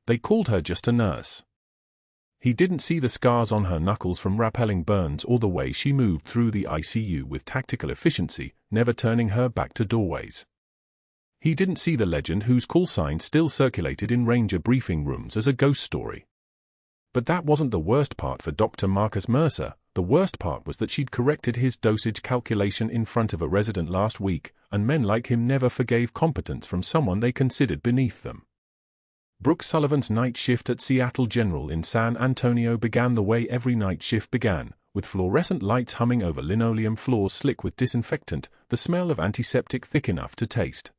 they called her just a nurse. He didn't see the scars on her knuckles from rappelling burns or the way she moved through the ICU with tactical efficiency, never turning her back to doorways. He didn't see the legend whose call sign still circulated in Ranger briefing rooms as a ghost story. But that wasn't the worst part for Dr. Marcus Mercer. The worst part was that she'd corrected his dosage calculation in front of a resident last week, and men like him never forgave competence from someone they considered beneath them. Brooke Sullivan's night shift at Seattle General in San Antonio began the way every night shift began, with fluorescent lights humming over linoleum floors slick with disinfectant, the smell of antiseptic thick enough to taste.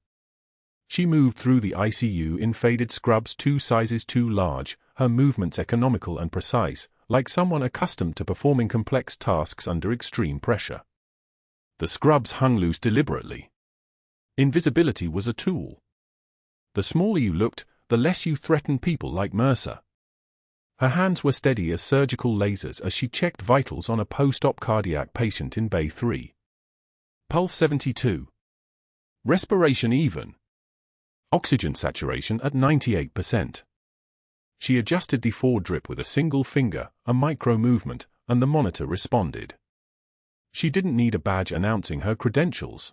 She moved through the ICU in faded scrubs 2 sizes too large, her movements economical and precise, like someone accustomed to performing complex tasks under extreme pressure. The scrubs hung loose deliberately. Invisibility was a tool. The smaller you looked, the less you threatened people like Mercer. Her hands were steady as surgical lasers as she checked vitals on a post-op cardiac patient in Bay 3. Pulse 72. Respiration even. Oxygen saturation at 98%. She adjusted the foredrip with a single finger, a micro movement, and the monitor responded. She didn't need a badge announcing her credentials.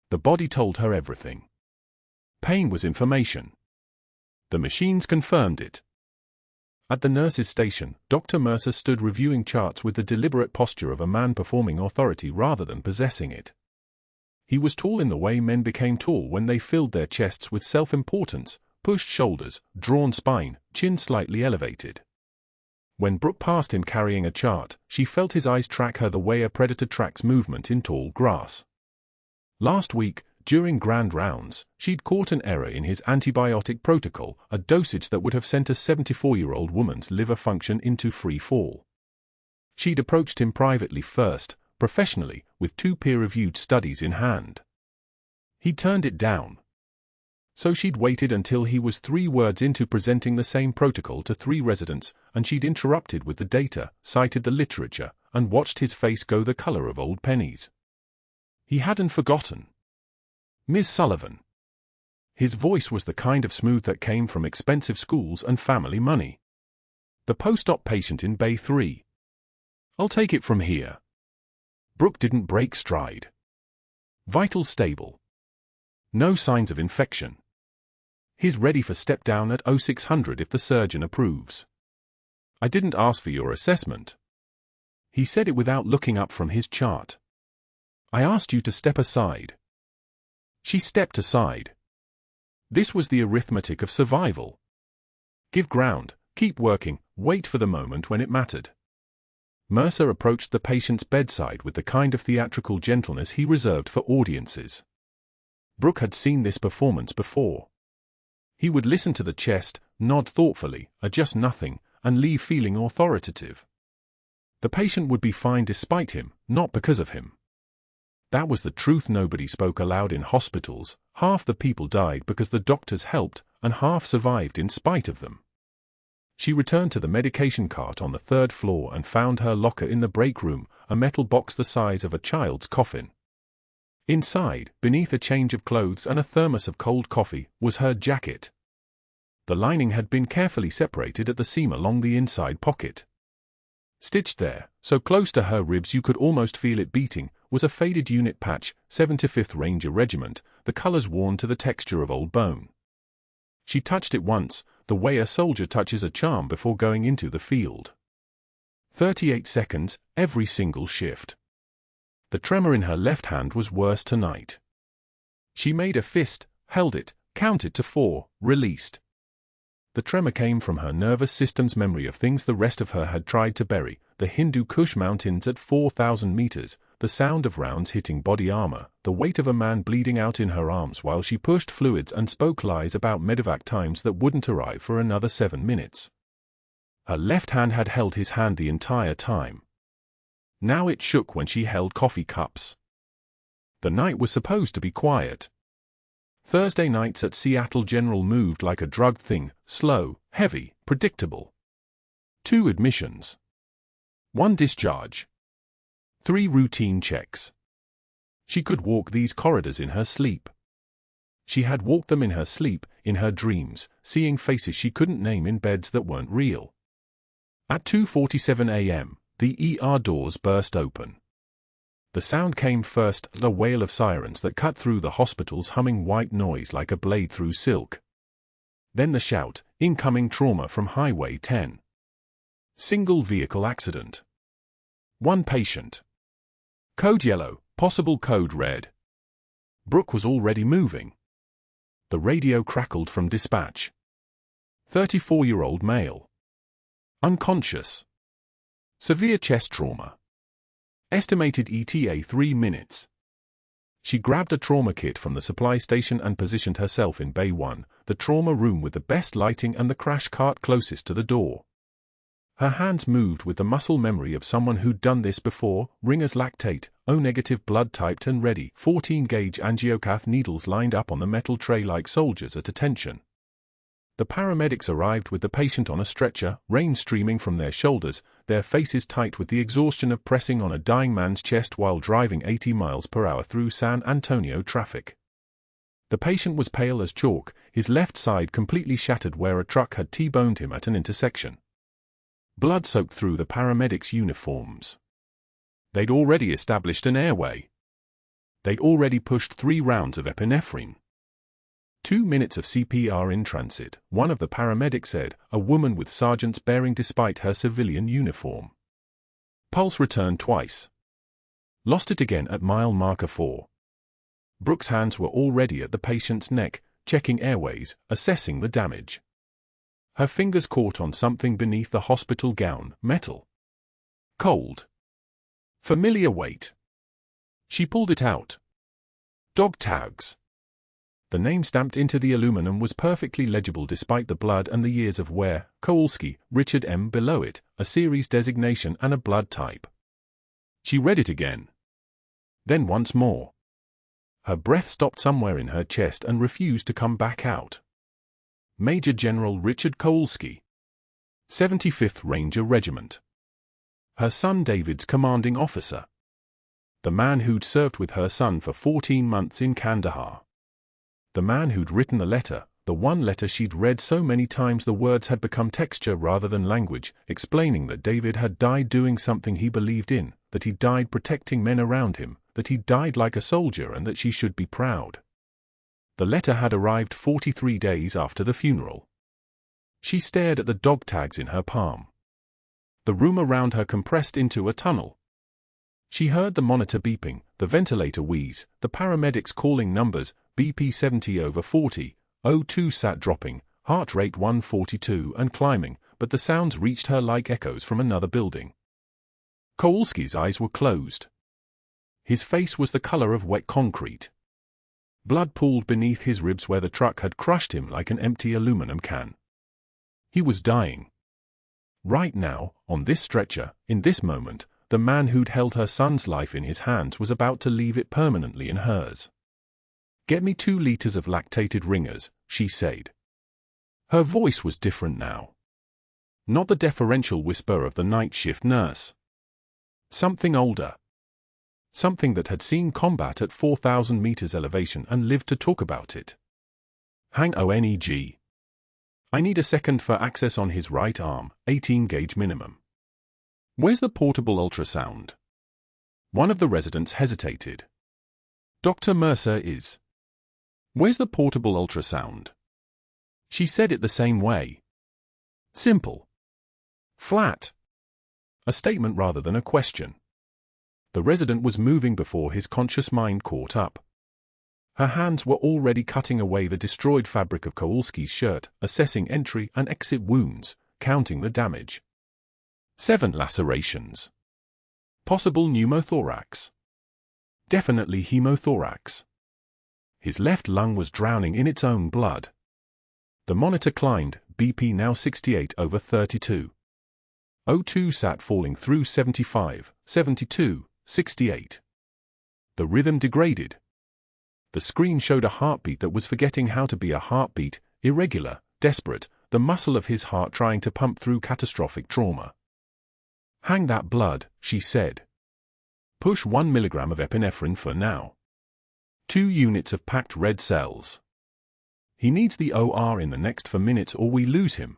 The body told her everything. Pain was information. The machines confirmed it. At the nurse's station, Dr. Mercer stood reviewing charts with the deliberate posture of a man performing authority rather than possessing it. He was tall in the way men became tall when they filled their chests with self-importance, pushed shoulders, drawn spine, chin slightly elevated. When Brooke passed him carrying a chart, she felt his eyes track her the way a predator tracks movement in tall grass. Last week, during grand rounds, she'd caught an error in his antibiotic protocol, a dosage that would have sent a 74-year-old woman's liver function into free fall. She'd approached him privately first, professionally, with 2 peer-reviewed studies in hand. He turned it down. So she'd waited until he was 3 words into presenting the same protocol to 3 residents, and she'd interrupted with the data, cited the literature, and watched his face go the color of old pennies. He hadn't forgotten. Ms. Sullivan. His voice was the kind of smooth that came from expensive schools and family money. The post-op patient in Bay 3. I'll take it from here. Brooke didn't break stride. Vitals stable. No signs of infection. He's ready for step down at 0600 if the surgeon approves. I didn't ask for your assessment. He said it without looking up from his chart. I asked you to step aside. She stepped aside. This was the arithmetic of survival. Give ground, keep working, wait for the moment when it mattered. Mercer approached the patient's bedside with the kind of theatrical gentleness he reserved for audiences. Brooke had seen this performance before. He would listen to the chest, nod thoughtfully, adjust nothing, and leave feeling authoritative. The patient would be fine despite him, not because of him. That was the truth. Nobody spoke aloud in hospitals. Half the people died because the doctors helped, and half survived in spite of them. She returned to the medication cart on the 3rd floor and found her locker in the break room, a metal box the size of a child's coffin. Inside, beneath a change of clothes and a thermos of cold coffee, was her jacket. The lining had been carefully separated at the seam along the inside pocket. Stitched there, so close to her ribs you could almost feel it beating, was a faded unit patch, 75th Ranger Regiment, the colors worn to the texture of old bone. She touched it once, the way a soldier touches a charm before going into the field. 38 seconds, every single shift. The tremor in her left hand was worse tonight. She made a fist, held it, counted to 4, released. The tremor came from her nervous system's memory of things the rest of her had tried to bury, the Hindu Kush Mountains at 4,000 meters, the sound of rounds hitting body armor, the weight of a man bleeding out in her arms while she pushed fluids and spoke lies about medevac times that wouldn't arrive for another 7 minutes. Her left hand had held his hand the entire time. Now it shook when she held coffee cups. The night was supposed to be quiet. Thursday nights at Seattle General moved like a drugged thing, slow, heavy, predictable. 2 admissions. 1 discharge. 3 routine checks. She could walk these corridors in her sleep. She had walked them in her sleep, in her dreams, seeing faces she couldn't name in beds that weren't real. At 2:47 a.m., the ER doors burst open. The sound came first, a wail of sirens that cut through the hospital's humming white noise like a blade through silk. Then the shout, incoming trauma from Highway 10. Single vehicle accident. One patient. Code yellow, possible code red. Brooke was already moving. The radio crackled from dispatch. 34-year-old male. Unconscious. Severe chest trauma. Estimated ETA 3 minutes. She grabbed a trauma kit from the supply station and positioned herself in Bay 1, the trauma room with the best lighting and the crash cart closest to the door. Her hands moved with the muscle memory of someone who'd done this before, ringers lactate, O-negative blood typed and ready, 14-gauge angiocath needles lined up on the metal tray like soldiers at attention. The paramedics arrived with the patient on a stretcher, rain streaming from their shoulders, their faces tight with the exhaustion of pressing on a dying man's chest while driving 80 miles per hour through San Antonio traffic. The patient was pale as chalk, his left side completely shattered where a truck had T-boned him at an intersection. Blood soaked through the paramedics' uniforms. They'd already established an airway. They'd already pushed 3 rounds of epinephrine. 2 minutes of CPR in transit, one of the paramedics said, a woman with sergeant's bearing despite her civilian uniform. Pulse returned twice. Lost it again at mile marker 4. Brooke's hands were already at the patient's neck, checking airways, assessing the damage. Her fingers caught on something beneath the hospital gown, metal. Cold. Familiar weight. She pulled it out. Dog tags. The name stamped into the aluminum was perfectly legible despite the blood and the years of wear, Kowalski, Richard M. below it, a series designation and a blood type. She read it again. Then once more. Her breath stopped somewhere in her chest and refused to come back out. Major General Richard Kowalski. 75th Ranger Regiment. Her son David's commanding officer. The man who'd served with her son for 14 months in Kandahar. The man who'd written the letter, the one letter she'd read so many times the words had become texture rather than language, explaining that David had died doing something he believed in, that he died protecting men around him, that he died like a soldier and that she should be proud. The letter had arrived 43 days after the funeral. She stared at the dog tags in her palm. The room around her compressed into a tunnel. She heard the monitor beeping, the ventilator wheeze, the paramedics calling numbers, BP 70/40, O2 sat dropping, heart rate 142 and climbing, but the sounds reached her like echoes from another building. Kowalski's eyes were closed. His face was the color of wet concrete. Blood pooled beneath his ribs where the truck had crushed him like an empty aluminum can. He was dying. Right now, on this stretcher, in this moment, the man who'd held her son's life in his hands was about to leave it permanently in hers. "Get me 2 liters of lactated ringers," she said. Her voice was different now. Not the deferential whisper of the night shift nurse. Something older. Something that had seen combat at 4,000 meters elevation and lived to talk about it. "Hang ONEG. I need a second for access on his right arm, 18-gauge minimum. Where's the portable ultrasound?" One of the residents hesitated. "Dr. Mercer is. Where's the portable ultrasound?" She said it the same way. Simple. Flat. A statement rather than a question. The resident was moving before his conscious mind caught up. Her hands were already cutting away the destroyed fabric of Kowalski's shirt, assessing entry and exit wounds, counting the damage. 7 lacerations. Possible pneumothorax. Definitely hemothorax. His left lung was drowning in its own blood. The monitor climbed, BP now 68/32. O2 sat falling through 75, 72, 68. The rhythm degraded. The screen showed a heartbeat that was forgetting how to be a heartbeat, irregular, desperate, the muscle of his heart trying to pump through catastrophic trauma. "Hang that blood," she said. "Push 1 milligram of epinephrine for now. 2 units of packed red cells." He needs the OR in the next 4 minutes or we lose him.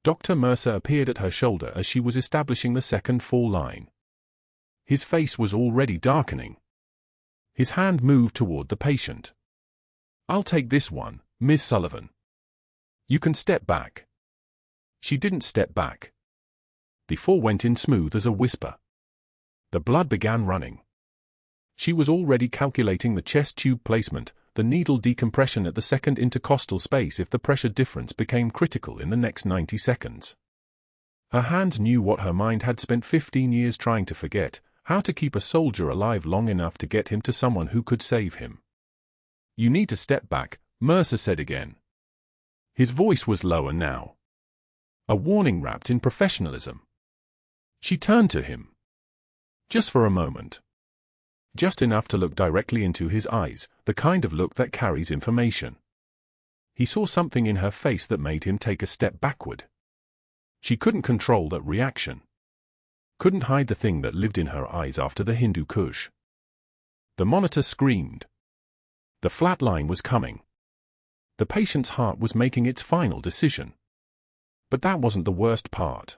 Dr. Mercer appeared at her shoulder as she was establishing the second fall line. His face was already darkening. His hand moved toward the patient. "I'll take this one, Ms. Sullivan. You can step back." She didn't step back. The fall went in smooth as a whisper. The blood began running. She was already calculating the chest tube placement, the needle decompression at the second intercostal space if the pressure difference became critical in the next 90 seconds. Her hand knew what her mind had spent 15 years trying to forget, how to keep a soldier alive long enough to get him to someone who could save him. "You need to step back," Mercer said again. His voice was lower now. A warning wrapped in professionalism. She turned to him. Just for a moment. Just enough to look directly into his eyes, the kind of look that carries information. He saw something in her face that made him take a step backward. She couldn't control that reaction. Couldn't hide the thing that lived in her eyes after the Hindu Kush. The monitor screamed. The flat line was coming. The patient's heart was making its final decision. But that wasn't the worst part.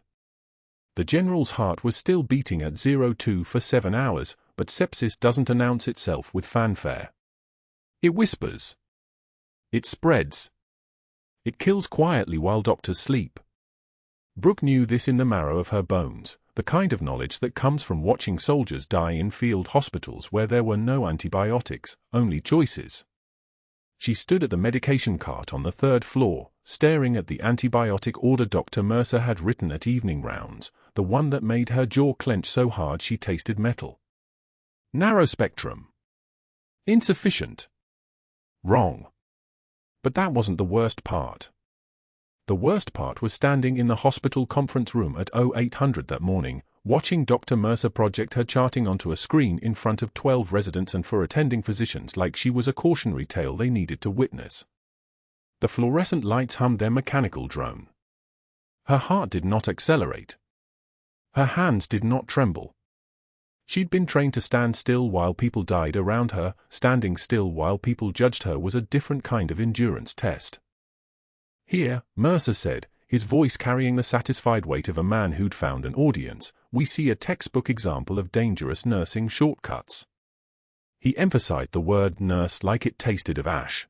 The general's heart was still beating at 02 for 7 hours, but sepsis doesn't announce itself with fanfare. It whispers. It spreads. It kills quietly while doctors sleep. Brooke knew this in the marrow of her bones, the kind of knowledge that comes from watching soldiers die in field hospitals where there were no antibiotics, only choices. She stood at the medication cart on the 3rd floor, staring at the antibiotic order Dr. Mercer had written at evening rounds, the one that made her jaw clench so hard she tasted metal. Narrow spectrum. Insufficient. Wrong. But that wasn't the worst part. The worst part was standing in the hospital conference room at 0800 that morning, watching Dr. Mercer project her charting onto a screen in front of 12 residents and 4 attending physicians like she was a cautionary tale they needed to witness. The fluorescent lights hummed their mechanical drone. Her heart did not accelerate. Her hands did not tremble. She'd been trained to stand still while people died around her. Standing still while people judged her was a different kind of endurance test. "Here," Mercer said, his voice carrying the satisfied weight of a man who'd found an audience, "we see a textbook example of dangerous nursing shortcuts." He emphasized the word nurse like it tasted of ash.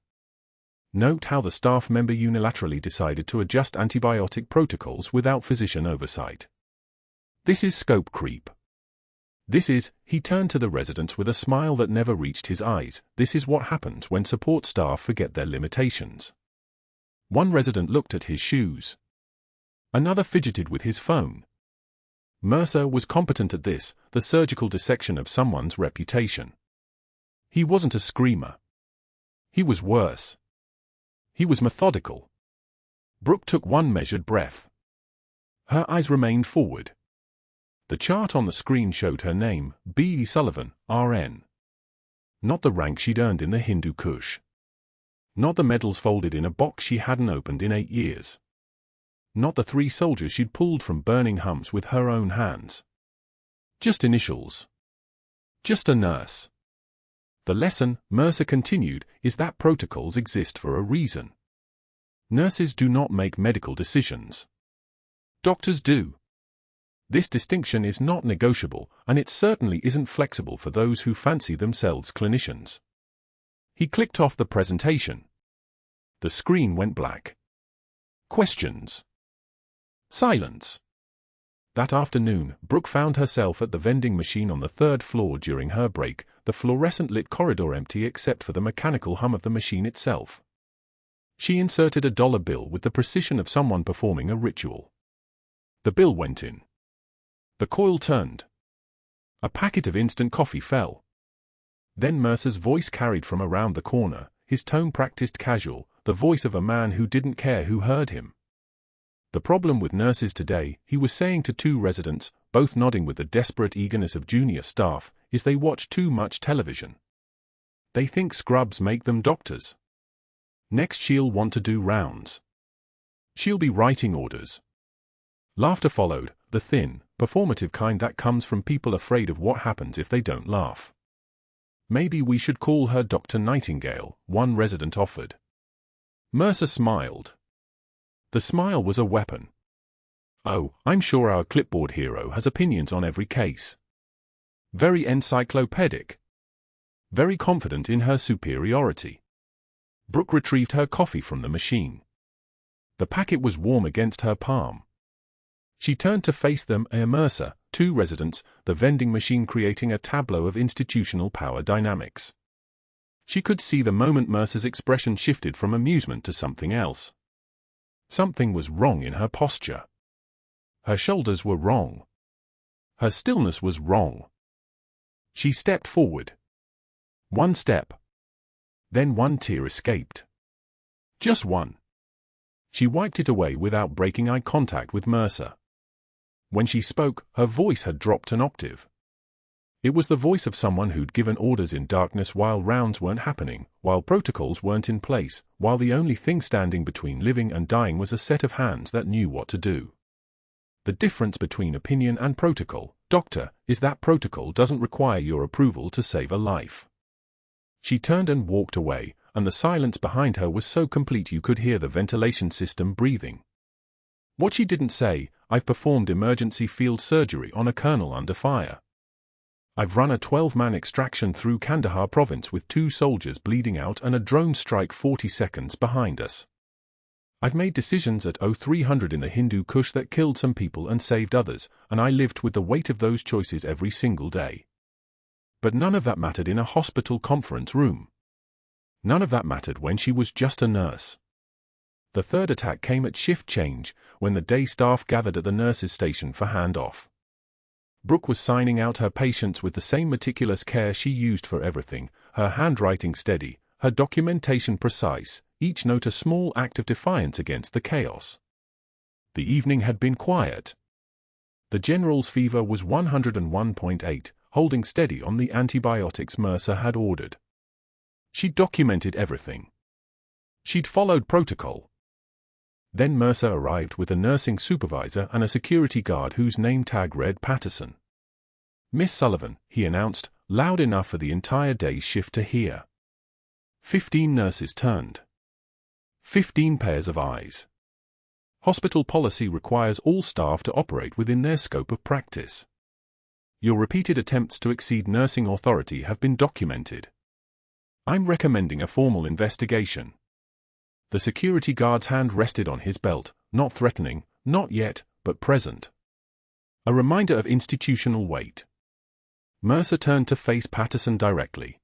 Note how the staff member unilaterally decided to adjust antibiotic protocols without physician oversight. This is scope creep. This is, he turned to the residents with a smile that never reached his eyes, this is what happens when support staff forget their limitations. One resident looked at his shoes. Another fidgeted with his phone. Mercer was competent at this, the surgical dissection of someone's reputation. He wasn't a screamer. He was worse. He was methodical. Brooke took one measured breath. Her eyes remained forward. The chart on the screen showed her name, B. Sullivan, RN. Not the rank she'd earned in the Hindu Kush. Not the medals folded in a box she hadn't opened in 8 years. Not the 3 soldiers she'd pulled from burning humps with her own hands. Just initials. Just a nurse. The lesson, Mercer continued, is that protocols exist for a reason. Nurses do not make medical decisions. Doctors do. This distinction is not negotiable, and it certainly isn't flexible for those who fancy themselves clinicians. He clicked off the presentation. The screen went black. Questions. Silence. That afternoon, Brooke found herself at the vending machine on the 3rd floor during her break, the fluorescent-lit corridor empty except for the mechanical hum of the machine itself. She inserted a dollar bill with the precision of someone performing a ritual. The bill went in. The coil turned. A packet of instant coffee fell. Then Mercer's voice carried from around the corner, his tone practiced casual, the voice of a man who didn't care who heard him. The problem with nurses today, he was saying to 2 residents, both nodding with the desperate eagerness of junior staff, is they watch too much television. They think scrubs make them doctors. Next she'll want to do rounds. She'll be writing orders. Laughter followed, the thin, performative kind that comes from people afraid of what happens if they don't laugh. "Maybe we should call her Dr. Nightingale," one resident offered. Mercer smiled. The smile was a weapon. Oh, I'm sure our clipboard hero has opinions on every case. Very encyclopedic. Very confident in her superiority. Brooke retrieved her coffee from the machine. The packet was warm against her palm. She turned to face them, Mercer, 2 residents, the vending machine creating a tableau of institutional power dynamics. She could see the moment Mercer's expression shifted from amusement to something else. Something was wrong in her posture. Her shoulders were wrong. Her stillness was wrong. She stepped forward. 1 step. Then 1 tear escaped. Just 1. She wiped it away without breaking eye contact with Mercer. When she spoke, her voice had dropped an octave. It was the voice of someone who'd given orders in darkness while rounds weren't happening, while protocols weren't in place, while the only thing standing between living and dying was a set of hands that knew what to do. The difference between opinion and protocol, Doctor, is that protocol doesn't require your approval to save a life. She turned and walked away, and the silence behind her was so complete you could hear the ventilation system breathing. What she didn't say, I've performed emergency field surgery on a colonel under fire. I've run a 12-man extraction through Kandahar province with 2 soldiers bleeding out and a drone strike 40 seconds behind us. I've made decisions at 0300 in the Hindu Kush that killed some people and saved others, and I lived with the weight of those choices every single day. But none of that mattered in a hospital conference room. None of that mattered when she was just a nurse. The 3rd attack came at shift change, when the day staff gathered at the nurses' station for handoff. Brooke was signing out her patients with the same meticulous care she used for everything, her handwriting steady, her documentation precise, each note a small act of defiance against the chaos. The evening had been quiet. The general's fever was 101.8, holding steady on the antibiotics Mercer had ordered. She'd documented everything. She'd followed protocol. Then Mercer arrived with a nursing supervisor and a security guard whose name tag read Patterson. Miss Sullivan, he announced, loud enough for the entire day's shift to hear. 15 nurses turned. 15 pairs of eyes. Hospital policy requires all staff to operate within their scope of practice. Your repeated attempts to exceed nursing authority have been documented. I'm recommending a formal investigation. The security guard's hand rested on his belt, not threatening, not yet, but present. A reminder of institutional weight. Mercer turned to face Patterson directly.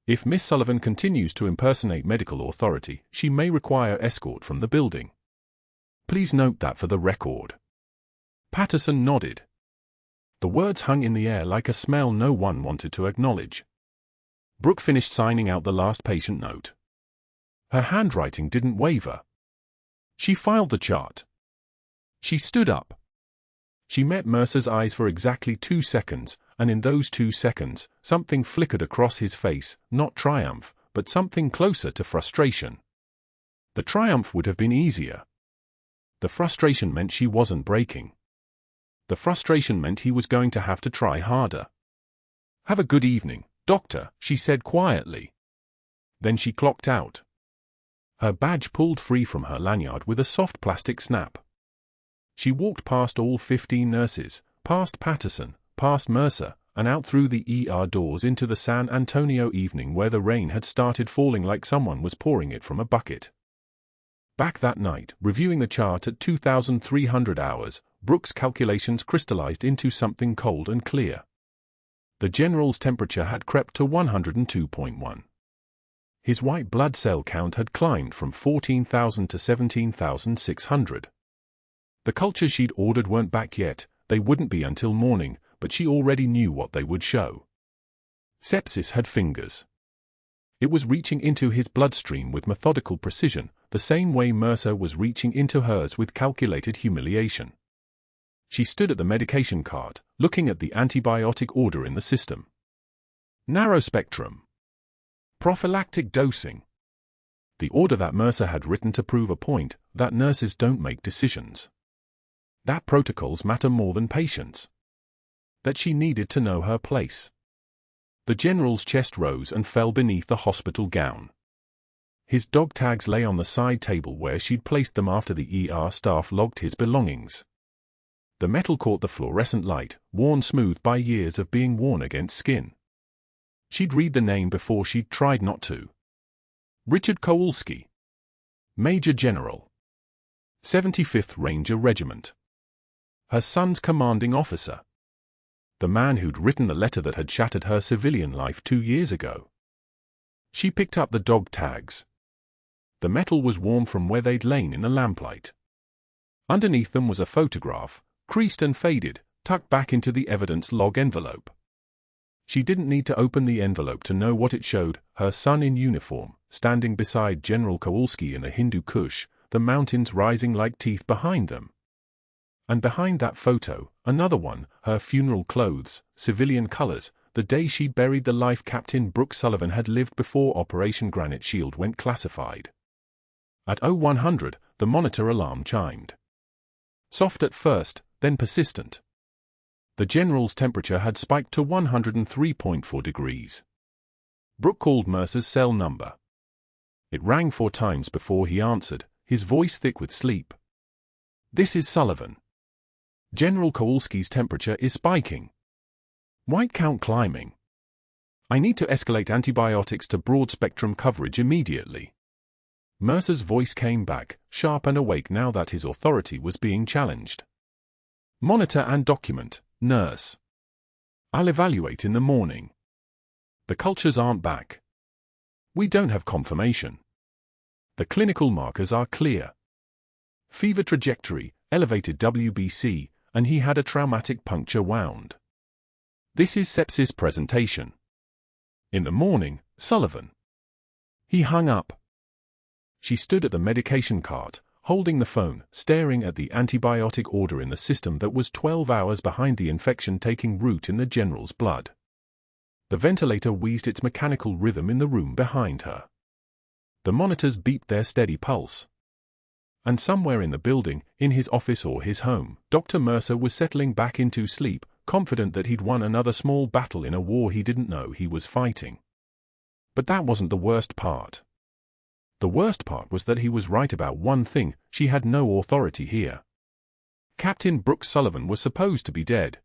If Miss Sullivan continues to impersonate medical authority, she may require escort from the building. Please note that for the record. Patterson nodded. The words hung in the air like a smell no one wanted to acknowledge. Brooke finished signing out the last patient note. Her handwriting didn't waver. She filed the chart. She stood up. She met Mercer's eyes for exactly 2 seconds, and in those 2 seconds, something flickered across his face, not triumph, but something closer to frustration. The triumph would have been easier. The frustration meant she wasn't breaking. The frustration meant he was going to have to try harder. Have a good evening, Doctor, she said quietly. Then she clocked out. Her badge pulled free from her lanyard with a soft plastic snap. She walked past all 15 nurses, past Patterson, past Mercer, and out through the ER doors into the San Antonio evening where the rain had started falling like someone was pouring it from a bucket. Back that night, reviewing the chart at 2,300 hours, Brooke's calculations crystallized into something cold and clear. The general's temperature had crept to 102.1. His white blood cell count had climbed from 14,000 to 17,600. The cultures she'd ordered weren't back yet, they wouldn't be until morning, but she already knew what they would show. Sepsis had fingers. It was reaching into his bloodstream with methodical precision, the same way Mercer was reaching into hers with calculated humiliation. She stood at the medication cart, looking at the antibiotic order in the system. Narrow spectrum. Prophylactic dosing. The order that Mercer had written to prove a point, that nurses don't make decisions. That protocols matter more than patients. That she needed to know her place. The general's chest rose and fell beneath the hospital gown. His dog tags lay on the side table where she'd placed them after the ER staff logged his belongings. The metal caught the fluorescent light, worn smooth by years of being worn against skin. She'd read the name before she'd tried not to. Richard Kowalski. Major General. 75th Ranger Regiment. Her son's commanding officer. The man who'd written the letter that had shattered her civilian life 2 years ago. She picked up the dog tags. The metal was warm from where they'd lain in the lamplight. Underneath them was a photograph, creased and faded, tucked back into the evidence log envelope. She didn't need to open the envelope to know what it showed: her son in uniform, standing beside General Kowalski in the Hindu Kush, the mountains rising like teeth behind them. And behind that photo, another one, her funeral clothes, civilian colors, the day she buried the life Captain Brooke Sullivan had lived before Operation Granite Shield went classified. At 0100, the monitor alarm chimed. Soft at first, then persistent. The general's temperature had spiked to 103.4 degrees. Brooke called Mercer's cell number. It rang 4 times before he answered, his voice thick with sleep. "This is Sullivan. General Kowalski's temperature is spiking. White count climbing. I need to escalate antibiotics to broad-spectrum coverage immediately." Mercer's voice came back, sharp and awake now that his authority was being challenged. "Monitor and document, nurse. I'll evaluate in the morning. The cultures aren't back. We don't have confirmation. The clinical markers are clear. Fever trajectory, elevated WBC, and he had a traumatic puncture wound. This is sepsis presentation. In the morning, Sullivan." He hung up. She stood at the medication cart, holding the phone, staring at the antibiotic order in the system that was 12 hours behind the infection taking root in the general's blood. The ventilator wheezed its mechanical rhythm in the room behind her. The monitors beeped their steady pulse. And somewhere in the building, in his office or his home, Dr. Mercer was settling back into sleep, confident that he'd won another small battle in a war he didn't know he was fighting. But that wasn't the worst part. The worst part was that he was right about one thing: she had no authority here. Captain Brooke Sullivan was supposed to be dead.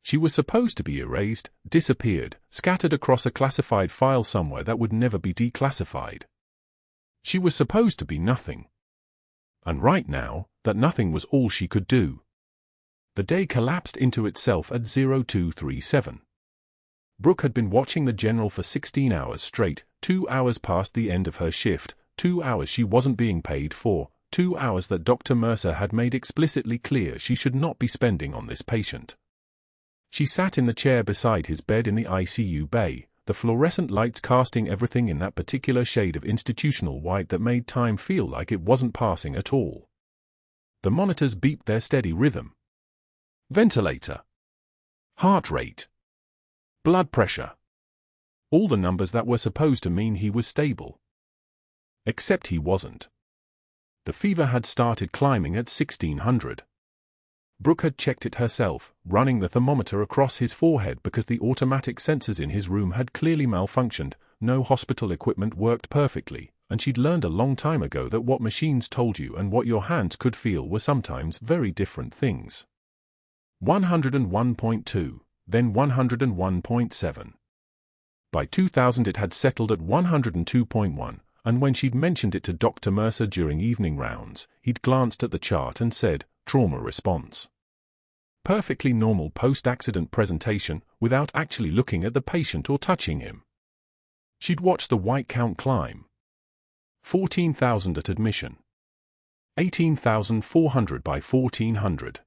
She was supposed to be erased, disappeared, scattered across a classified file somewhere that would never be declassified. She was supposed to be nothing. And right now, that nothing was all she could do. The day collapsed into itself at 0237. Brooke had been watching the general for 16 hours straight, 2 hours past the end of her shift, 2 hours she wasn't being paid for, 2 hours that Dr. Mercer had made explicitly clear she should not be spending on this patient. She sat in the chair beside his bed in the ICU bay, the fluorescent lights casting everything in that particular shade of institutional white that made time feel like it wasn't passing at all. The monitors beeped their steady rhythm. Ventilator. Heart rate. Blood pressure. All the numbers that were supposed to mean he was stable. Except he wasn't. The fever had started climbing at 1600. Brooke had checked it herself, running the thermometer across his forehead because the automatic sensors in his room had clearly malfunctioned, no hospital equipment worked perfectly, and she'd learned a long time ago that what machines told you and what your hands could feel were sometimes very different things. 101.2, then 101.7. By 2000 it had settled at 102.1, and when she'd mentioned it to Dr. Mercer during evening rounds, he'd glanced at the chart and said, "Trauma response." Perfectly normal post-accident presentation, without actually looking at the patient or touching him. She'd watched the white count climb. 14,000 at admission. 18,400 by 1400.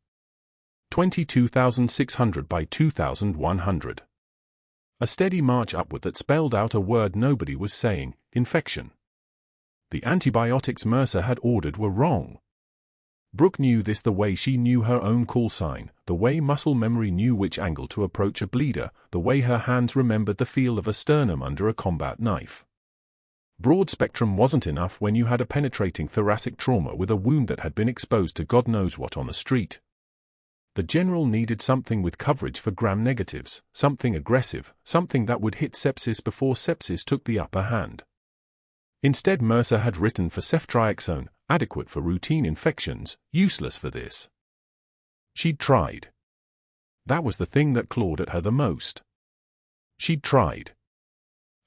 22,600 by 2,100. A steady march upward that spelled out a word nobody was saying: infection. The antibiotics Mercer had ordered were wrong. Brooke knew this the way she knew her own call sign, the way muscle memory knew which angle to approach a bleeder, the way her hands remembered the feel of a sternum under a combat knife. Broad spectrum wasn't enough when you had a penetrating thoracic trauma with a wound that had been exposed to God knows what on the street. The general needed something with coverage for gram-negatives, something aggressive, something that would hit sepsis before sepsis took the upper hand. Instead, Mercer had written for ceftriaxone, adequate for routine infections, useless for this. She'd tried. That was the thing that clawed at her the most. She'd tried.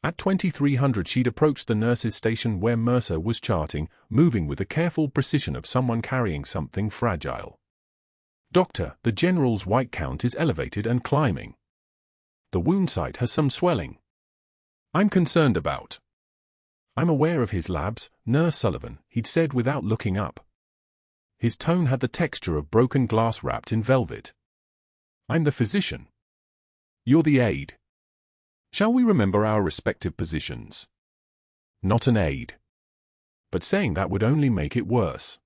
At 2300 she'd approached the nurse's station where Mercer was charting, moving with the careful precision of someone carrying something fragile. "Doctor, the general's white count is elevated and climbing. The wound site has some swelling. I'm concerned about." "I'm aware of his labs, Nurse Sullivan," he'd said without looking up. His tone had the texture of broken glass wrapped in velvet. "I'm the physician. You're the aide. Shall we remember our respective positions?" Not an aide. But saying that would only make it worse.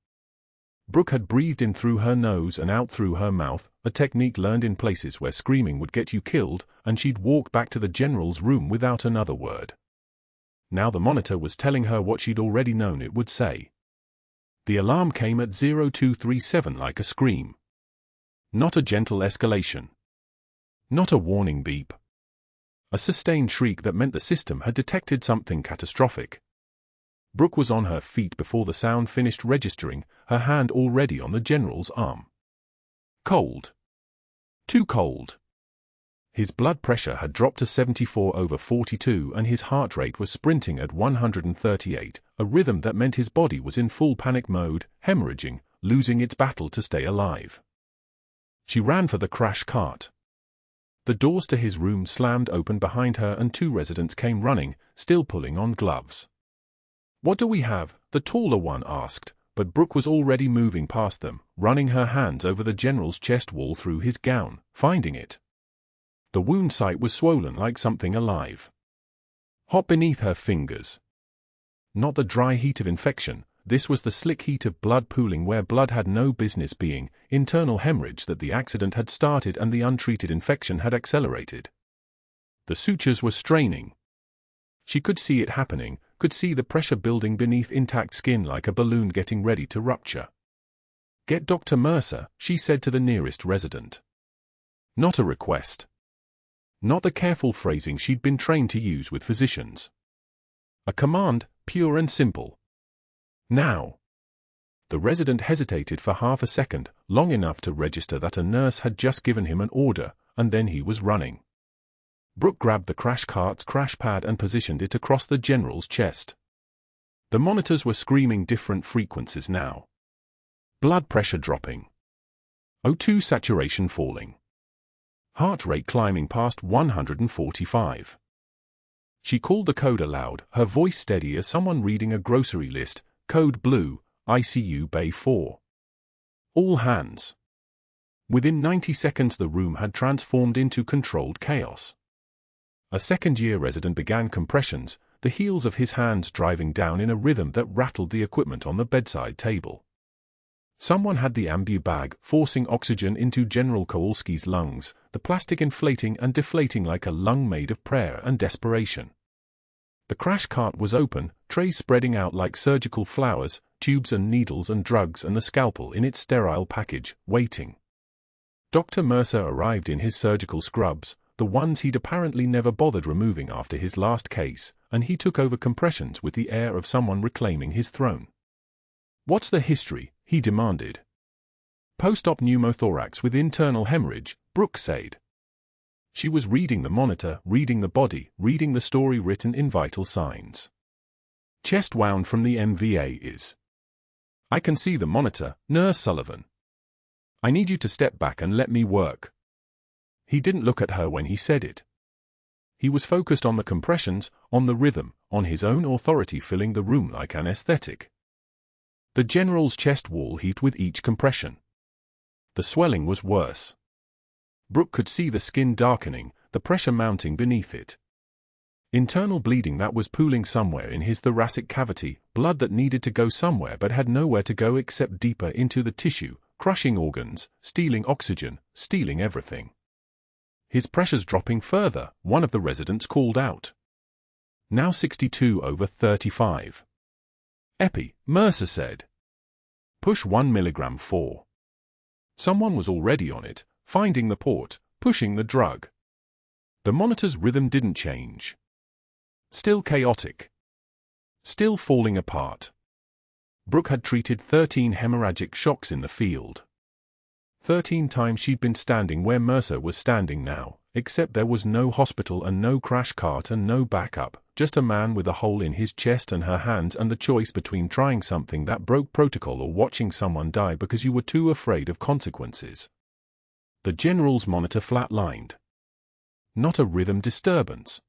Brooke had breathed in through her nose and out through her mouth, a technique learned in places where screaming would get you killed, and she'd walk back to the general's room without another word. Now the monitor was telling her what she'd already known it would say. The alarm came at 0237 like a scream. Not a gentle escalation. Not a warning beep. A sustained shriek that meant the system had detected something catastrophic. Brooke was on her feet before the sound finished registering, her hand already on the general's arm. Cold. Too cold. His blood pressure had dropped to 74/42 and his heart rate was sprinting at 138, a rhythm that meant his body was in full panic mode, hemorrhaging, losing its battle to stay alive. She ran for the crash cart. The doors to his room slammed open behind her and 2 residents came running, still pulling on gloves. "What do we have?" the taller one asked, but Brooke was already moving past them, running her hands over the general's chest wall through his gown, finding it. The wound site was swollen like something alive. Hot beneath her fingers. Not the dry heat of infection, this was the slick heat of blood pooling where blood had no business being, internal hemorrhage that the accident had started and the untreated infection had accelerated. The sutures were straining. She could see it happening, could see the pressure building beneath intact skin like a balloon getting ready to rupture. "Get Dr. Mercer," she said to the nearest resident. Not a request. Not the careful phrasing she'd been trained to use with physicians. A command, pure and simple. Now. The resident hesitated for half a second, long enough to register that a nurse had just given him an order, and then he was running. Brooke grabbed the crash cart's crash pad and positioned it across the general's chest. The monitors were screaming different frequencies now. Blood pressure dropping. O2 saturation falling. Heart rate climbing past 145. She called the code aloud, her voice steady as someone reading a grocery list. Code blue, ICU Bay 4. All hands. Within 90 seconds the room had transformed into controlled chaos. A second-year resident began compressions, the heels of his hands driving down in a rhythm that rattled the equipment on the bedside table. Someone had the ambu bag, forcing oxygen into General Kowalski's lungs, the plastic inflating and deflating like a lung made of prayer and desperation. The crash cart was open, trays spreading out like surgical flowers, tubes and needles and drugs and the scalpel in its sterile package, waiting. Dr. Mercer arrived in his surgical scrubs, the ones he'd apparently never bothered removing after his last case, and he took over compressions with the air of someone reclaiming his throne. "What's the history?" he demanded. "Post-op pneumothorax with internal hemorrhage," Brooke said. She was reading the monitor, reading the body, reading the story written in vital signs. "Chest wound from the MVA is." "I can see the monitor, Nurse Sullivan. I need you to step back and let me work." He didn't look at her when he said it. He was focused on the compressions, on the rhythm, on his own authority filling the room like anesthetic. The general's chest wall heaved with each compression. The swelling was worse. Brooke could see the skin darkening, the pressure mounting beneath it. Internal bleeding that was pooling somewhere in his thoracic cavity, blood that needed to go somewhere but had nowhere to go except deeper into the tissue, crushing organs, stealing oxygen, stealing everything. His pressure's dropping further, one of the residents called out. Now 62/35. "Epi," Mercer said. "Push 1 milligram 4. Someone was already on it, finding the port, pushing the drug. The monitor's rhythm didn't change. Still chaotic. Still falling apart. Brooke had treated 13 hemorrhagic shocks in the field. 13 times she'd been standing where Mercer was standing now, except there was no hospital and no crash cart and no backup, just a man with a hole in his chest and her hands and the choice between trying something that broke protocol or watching someone die because you were too afraid of consequences. The general's monitor flatlined. Not a rhythm disturbance.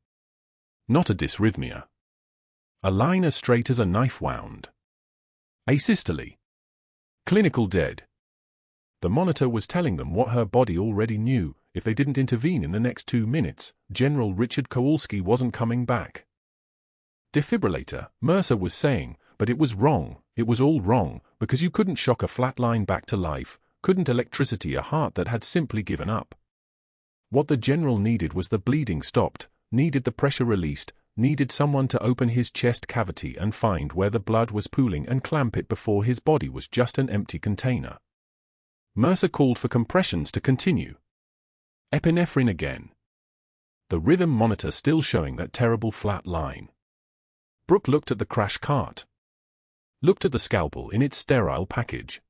Not a dysrhythmia. A line as straight as a knife wound. Asystole. Clinical dead. The monitor was telling them what her body already knew. If they didn't intervene in the next 2 minutes, General Richard Kowalski wasn't coming back. Defibrillator, Mercer was saying, but it was wrong, it was all wrong, because you couldn't shock a flatline back to life, couldn't electricity a heart that had simply given up. What the general needed was the bleeding stopped, needed the pressure released, needed someone to open his chest cavity and find where the blood was pooling and clamp it before his body was just an empty container. Mercer called for compressions to continue. Epinephrine again. The rhythm monitor still showing that terrible flat line. Brooke looked at the crash cart. Looked at the scalpel in its sterile package.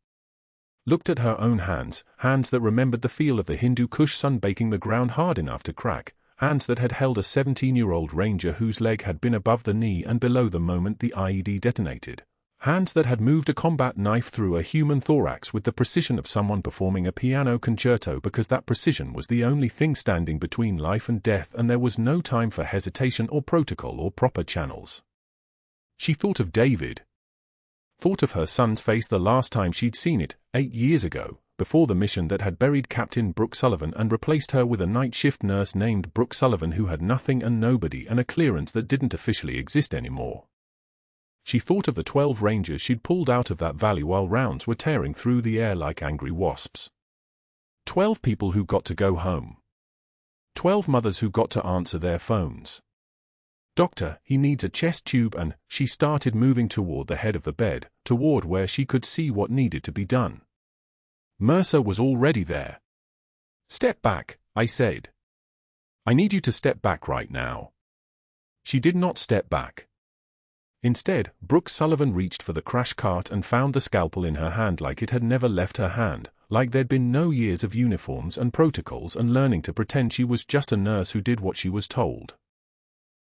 Looked at her own hands, hands that remembered the feel of the Hindu Kush sun baking the ground hard enough to crack, hands that had held a 17-year-old ranger whose leg had been above the knee and below the moment the IED detonated. Hands that had moved a combat knife through a human thorax with the precision of someone performing a piano concerto because that precision was the only thing standing between life and death and there was no time for hesitation or protocol or proper channels. She thought of David. Thought of her son's face the last time she'd seen it, 8 years ago, before the mission that had buried Captain Brooke Sullivan and replaced her with a night shift nurse named Brooke Sullivan who had nothing and nobody and a clearance that didn't officially exist anymore. She thought of the 12 Rangers she'd pulled out of that valley while rounds were tearing through the air like angry wasps. 12 people who got to go home. 12 mothers who got to answer their phones. Doctor, he needs a chest tube and she started moving toward the head of the bed, toward where she could see what needed to be done. Mercer was already there. Step back, I said. I need you to step back right now. She did not step back. Instead, Brooke Sullivan reached for the crash cart and found the scalpel in her hand like it had never left her hand, like there'd been no years of uniforms and protocols and learning to pretend she was just a nurse who did what she was told.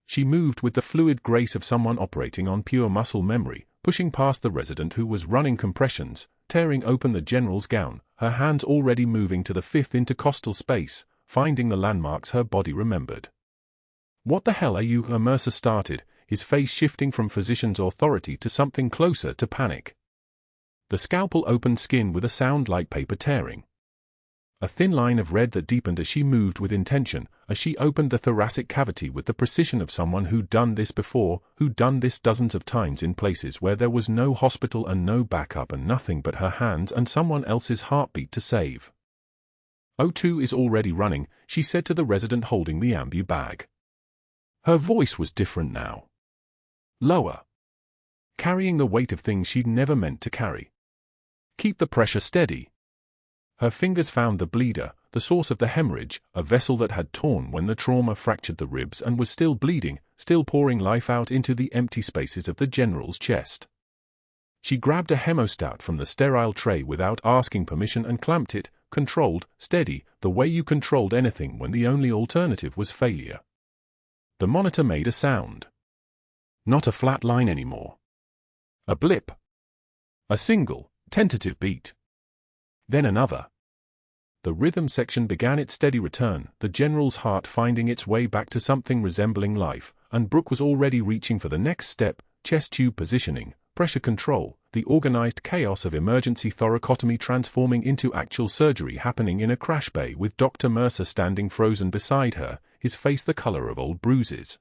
She moved with the fluid grace of someone operating on pure muscle memory, pushing past the resident who was running compressions, tearing open the general's gown, her hands already moving to the 5th intercostal space, finding the landmarks her body remembered. What the hell are you? Mercer started, his face shifting from physician's authority to something closer to panic. The scalpel opened skin with a sound like paper tearing. A thin line of red that deepened as she moved with intention, as she opened the thoracic cavity with the precision of someone who'd done this before, who'd done this dozens of times in places where there was no hospital and no backup and nothing but her hands and someone else's heartbeat to save. O2 is already running, she said to the resident holding the ambu bag. Her voice was different now. Lower. Carrying the weight of things she'd never meant to carry. Keep the pressure steady. Her fingers found the bleeder, the source of the hemorrhage, a vessel that had torn when the trauma fractured the ribs and was still bleeding, still pouring life out into the empty spaces of the general's chest. She grabbed a hemostat from the sterile tray without asking permission and clamped it, controlled, steady, the way you controlled anything when the only alternative was failure. The monitor made a sound. Not a flat line anymore. A blip. A single, tentative beat. Then another. The rhythm section began its steady return, the general's heart finding its way back to something resembling life, and Brooke was already reaching for the next step, chest tube positioning, pressure control, the organized chaos of emergency thoracotomy transforming into actual surgery happening in a crash bay with Dr. Mercer standing frozen beside her, his face the color of old bruises.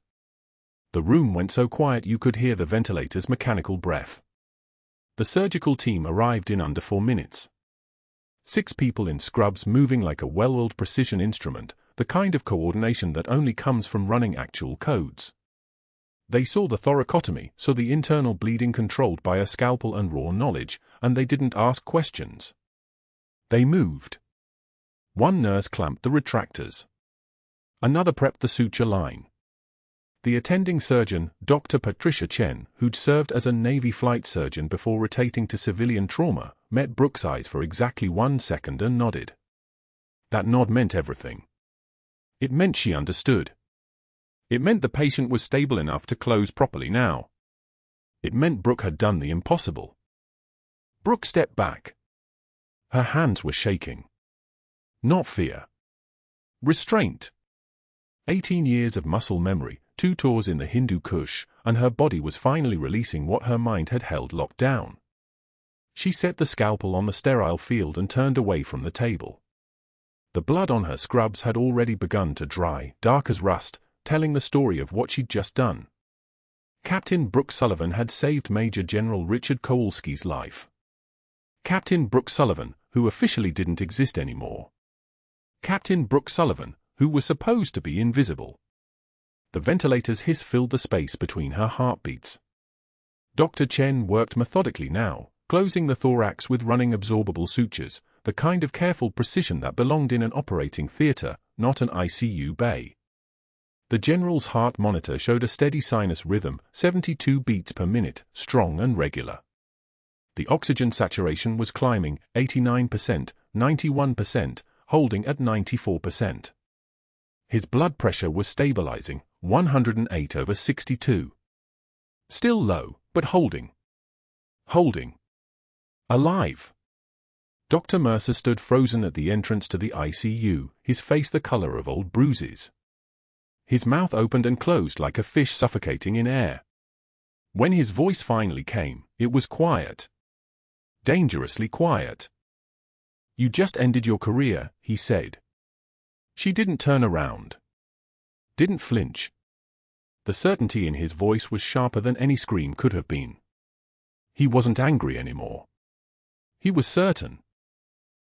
The room went so quiet you could hear the ventilator's mechanical breath. The surgical team arrived in under 4 minutes. 6 people in scrubs moving like a well-oiled precision instrument, the kind of coordination that only comes from running actual codes. They saw the thoracotomy, saw the internal bleeding controlled by a scalpel and raw knowledge, and they didn't ask questions. They moved. One nurse clamped the retractors. Another prepped the suture line. The attending surgeon, Dr. Patricia Chen, who'd served as a Navy flight surgeon before rotating to civilian trauma, met Brooke's eyes for exactly 1 second and nodded. That nod meant everything. It meant she understood. It meant the patient was stable enough to close properly now. It meant Brooke had done the impossible. Brooke stepped back. Her hands were shaking. Not fear. Restraint. 18 years of muscle memory, 2 tours in the Hindu Kush, and her body was finally releasing what her mind had held locked down. She set the scalpel on the sterile field and turned away from the table. The blood on her scrubs had already begun to dry, dark as rust, telling the story of what she'd just done. Captain Brooke Sullivan had saved Major General Richard Kowalski's life. Captain Brooke Sullivan, who officially didn't exist anymore. Captain Brooke Sullivan, who was supposed to be invisible. The ventilator's hiss filled the space between her heartbeats. Dr. Chen worked methodically now, closing the thorax with running absorbable sutures, the kind of careful precision that belonged in an operating theater, not an ICU bay. The general's heart monitor showed a steady sinus rhythm, 72 beats per minute, strong and regular. The oxygen saturation was climbing, 89%, 91%, holding at 94%. His blood pressure was stabilizing, 108/62. Still low, but holding. Holding. Alive. Dr. Mercer stood frozen at the entrance to the ICU, his face the color of old bruises. His mouth opened and closed like a fish suffocating in air. When his voice finally came, it was quiet. Dangerously quiet. "You just ended your career," he said. She didn't turn around. Didn't flinch. The certainty in his voice was sharper than any scream could have been. He wasn't angry anymore. He was certain.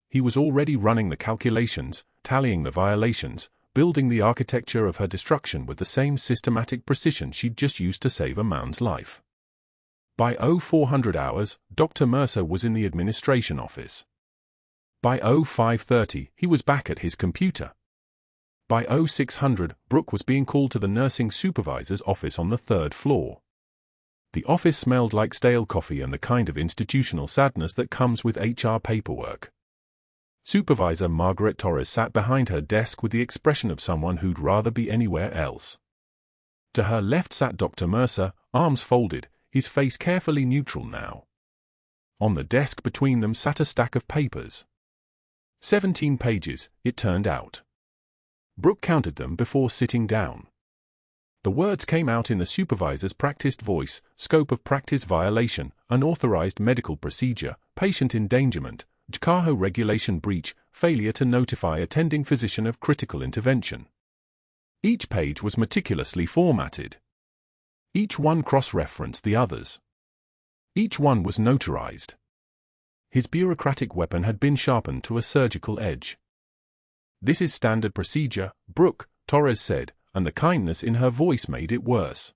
He was already running the calculations, tallying the violations, building the architecture of her destruction with the same systematic precision she'd just used to save a man's life. By 0400 hours, Dr. Mercer was in the administration office. By 0530, he was back at his computer. By 0600, Brooke was being called to the nursing supervisor's office on the 3rd floor. The office smelled like stale coffee and the kind of institutional sadness that comes with HR paperwork. Supervisor Margaret Torres sat behind her desk with the expression of someone who'd rather be anywhere else. To her left sat Dr. Mercer, arms folded, his face carefully neutral now. On the desk between them sat a stack of papers. 17 pages, it turned out. Brooke counted them before sitting down. The words came out in the supervisor's practiced voice: scope of practice violation, unauthorized medical procedure, patient endangerment, JCAHO regulation breach, failure to notify attending physician of critical intervention. Each page was meticulously formatted. Each one cross-referenced the others. Each one was notarized. His bureaucratic weapon had been sharpened to a surgical edge. "This is standard procedure, Brooke," Torres said, and the kindness in her voice made it worse.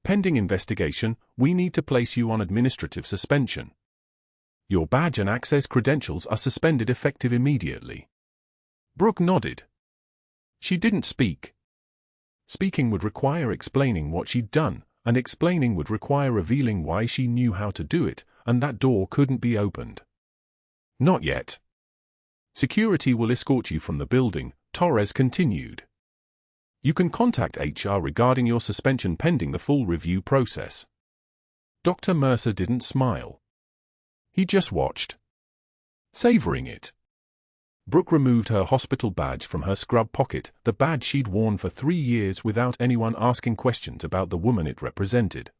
"Pending investigation, we need to place you on administrative suspension. Your badge and access credentials are suspended effective immediately." Brooke nodded. She didn't speak. Speaking would require explaining what she'd done, and explaining would require revealing why she knew how to do it, and that door couldn't be opened. "Not yet. Security will escort you from the building," Torres continued. "You can contact HR regarding your suspension pending the full review process." Dr. Mercer didn't smile. He just watched. Savoring it. Brooke removed her hospital badge from her scrub pocket, the badge she'd worn for 3 years without anyone asking questions about the woman it represented.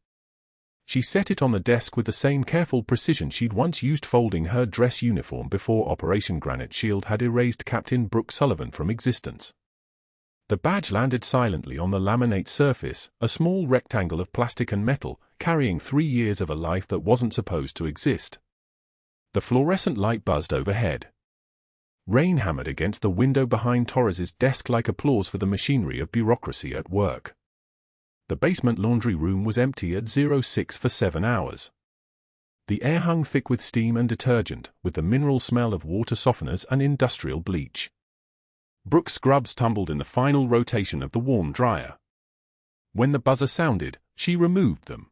She set it on the desk with the same careful precision she'd once used folding her dress uniform before Operation Granite Shield had erased Captain Brooke Sullivan from existence. The badge landed silently on the laminate surface, a small rectangle of plastic and metal, carrying 3 years of a life that wasn't supposed to exist. The fluorescent light buzzed overhead. Rain hammered against the window behind Torres's desk like applause for the machinery of bureaucracy at work. The basement laundry room was empty at 06 for 7 hours. The air hung thick with steam and detergent, with the mineral smell of water softeners and industrial bleach. Brooke's scrubs tumbled in the final rotation of the warm dryer. When the buzzer sounded, she removed them.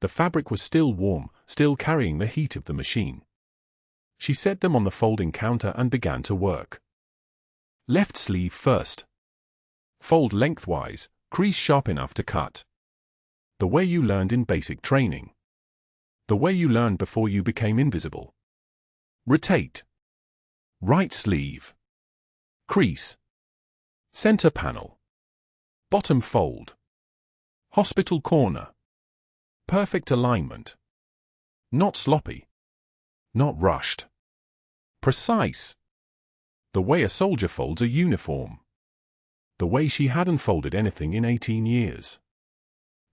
The fabric was still warm, still carrying the heat of the machine. She set them on the folding counter and began to work. Left sleeve first. Fold lengthwise, crease sharp enough to cut. The way you learned in basic training. The way you learned before you became invisible. Rotate. Right sleeve. Crease. Center panel. Bottom fold. Hospital corner. Perfect alignment. Not sloppy. Not rushed. Precise. The way a soldier folds a uniform. The way she hadn't folded anything in 18 years.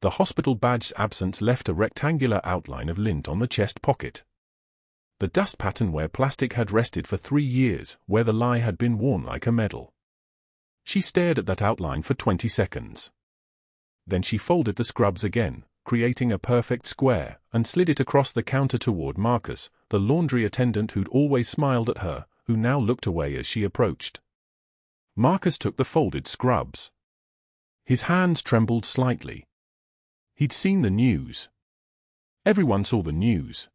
The hospital badge's absence left a rectangular outline of lint on the chest pocket. The dust pattern where plastic had rested for 3 years, where the lie had been worn like a medal. She stared at that outline for 20 seconds. Then she folded the scrubs again, creating a perfect square, and slid it across the counter toward Marcus, the laundry attendant who'd always smiled at her, who now looked away as she approached. Marcus took the folded scrubs. His hands trembled slightly. He'd seen the news. Everyone saw the news.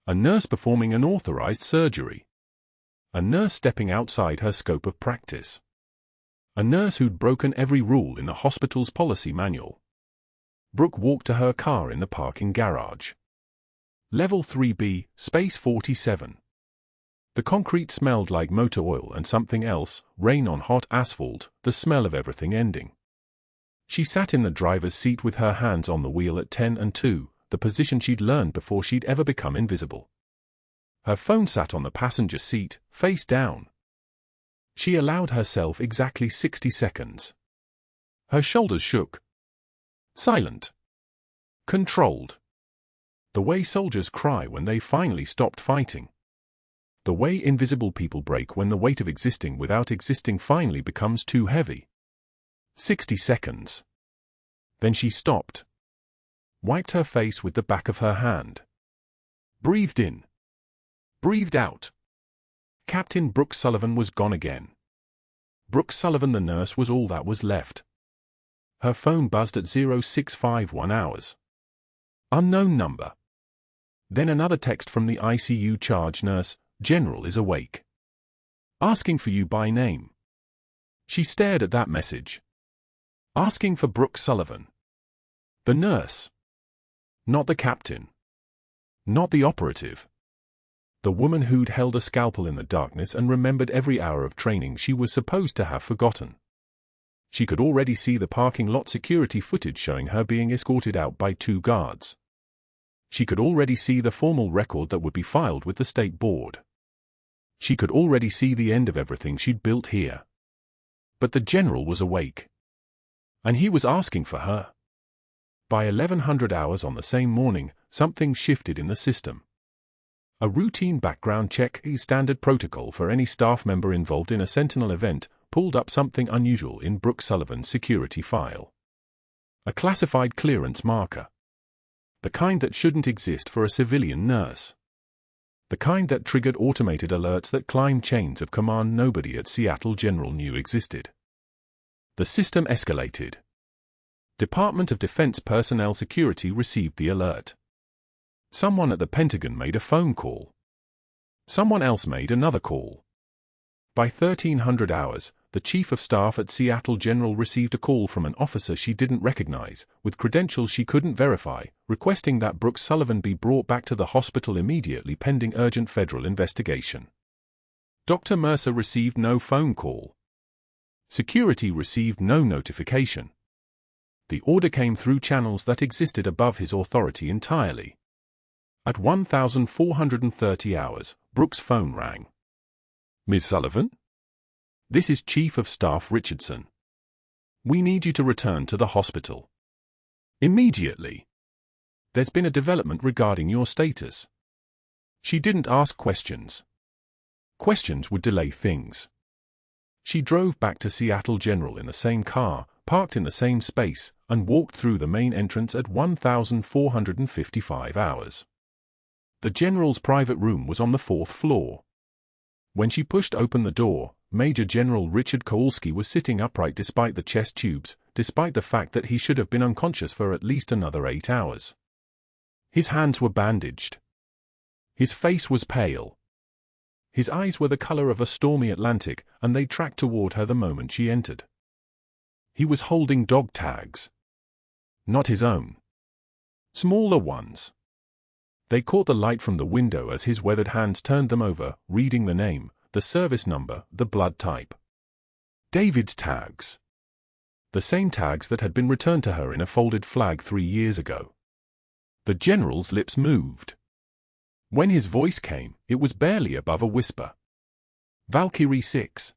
A nurse performing unauthorized surgery. A nurse stepping outside her scope of practice. A nurse who'd broken every rule in the hospital's policy manual. Brooke walked to her car in the parking garage. Level 3B, Space 47. The concrete smelled like motor oil and something else, rain on hot asphalt, the smell of everything ending. She sat in the driver's seat with her hands on the wheel at 10 and 2, the position she'd learned before she'd ever become invisible. Her phone sat on the passenger seat, face down. She allowed herself exactly 60 seconds. Her shoulders shook. Silent. Controlled. The way soldiers cry when they finally stopped fighting. The way invisible people break when the weight of existing without existing finally becomes too heavy. 60 seconds. Then she stopped. Wiped her face with the back of her hand. Breathed in. Breathed out. Captain Brooke Sullivan was gone again. Brooke Sullivan the nurse was all that was left. Her phone buzzed at 0651 hours. Unknown number. Then another text from the ICU charge nurse, General is awake. Asking for you by name. She stared at that message. Asking for Brooke Sullivan. The nurse. Not the captain. Not the operative. The woman who'd held a scalpel in the darkness and remembered every hour of training she was supposed to have forgotten. She could already see the parking lot security footage showing her being escorted out by 2 guards. She could already see the formal record that would be filed with the state board. She could already see the end of everything she'd built here. But the general was awake. And he was asking for her. By 1100 hours on the same morning, something shifted in the system. A routine background check, a standard protocol for any staff member involved in a Sentinel event, pulled up something unusual in Brooke Sullivan's security file. A classified clearance marker. The kind that shouldn't exist for a civilian nurse. The kind that triggered automated alerts that climbed chains of command nobody at Seattle General knew existed. The system escalated. Department of Defense Personnel Security received the alert. Someone at the Pentagon made a phone call. Someone else made another call. By 1300 hours, the Chief of Staff at Seattle General received a call from an officer she didn't recognize, with credentials she couldn't verify, requesting that Brooke Sullivan be brought back to the hospital immediately pending urgent federal investigation. Dr. Mercer received no phone call. Security received no notification. The order came through channels that existed above his authority entirely. At 1430 hours, Brooke's phone rang. Ms. Sullivan? This is Chief of Staff Richardson. We need you to return to the hospital. Immediately. There's been a development regarding your status. She didn't ask questions. Questions would delay things. She drove back to Seattle General in the same car, parked in the same space, and walked through the main entrance at 1455 hours. The General's private room was on the 4th floor. When she pushed open the door, Major General Richard Kowalski was sitting upright despite the chest tubes, despite the fact that he should have been unconscious for at least another 8 hours. His hands were bandaged. His face was pale. His eyes were the color of a stormy Atlantic, and they tracked toward her the moment she entered. He was holding dog tags. Not his own. Smaller ones. They caught the light from the window as his weathered hands turned them over, reading the name, the service number, the blood type. David's tags. The same tags that had been returned to her in a folded flag 3 years ago. The general's lips moved. When his voice came, it was barely above a whisper. Valkyrie 6.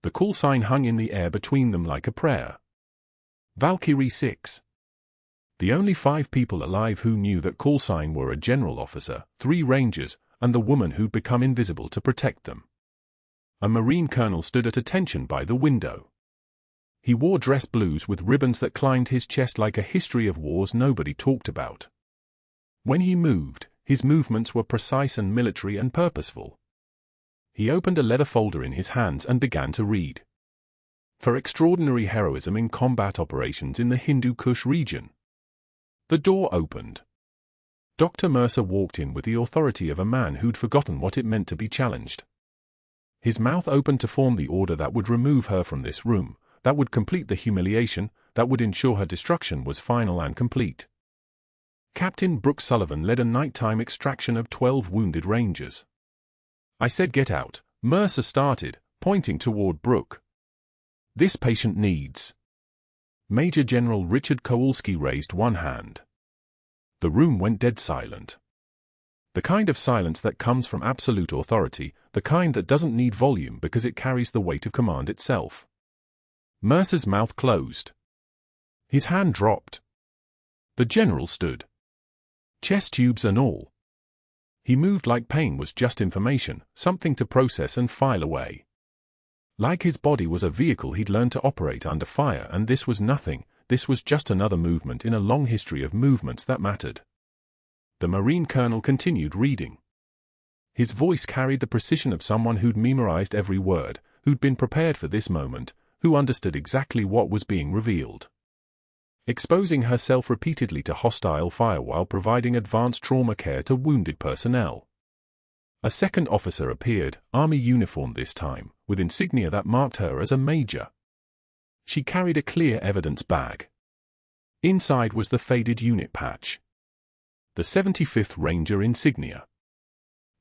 The call sign hung in the air between them like a prayer. Valkyrie 6. The only 5 people alive who knew that call sign were a general officer, 3 rangers, and the woman who'd become invisible to protect them. A Marine colonel stood at attention by the window. He wore dress blues with ribbons that climbed his chest like a history of wars nobody talked about. When he moved, his movements were precise and military and purposeful. He opened a leather folder in his hands and began to read. For extraordinary heroism in combat operations in the Hindu Kush region. The door opened. Dr. Mercer walked in with the authority of a man who'd forgotten what it meant to be challenged. His mouth opened to form the order that would remove her from this room, that would complete the humiliation, that would ensure her destruction was final and complete. Captain Brooke Sullivan led a nighttime extraction of 12 wounded rangers. I said get out, Mercer started, pointing toward Brooke. This patient needs. Major General Richard Kowalski raised one hand. The room went dead silent. The kind of silence that comes from absolute authority, the kind that doesn't need volume because it carries the weight of command itself. Mercer's mouth closed. His hand dropped. The general stood. Chest tubes and all. He moved like pain was just information, something to process and file away. Like his body was a vehicle he'd learned to operate under fire, and this was nothing, this was just another movement in a long history of movements that mattered. The Marine colonel continued reading. His voice carried the precision of someone who'd memorized every word, who'd been prepared for this moment, who understood exactly what was being revealed. Exposing herself repeatedly to hostile fire while providing advanced trauma care to wounded personnel. A second officer appeared, army uniform this time, with insignia that marked her as a major. She carried a clear evidence bag. Inside was the faded unit patch. The 75th Ranger insignia.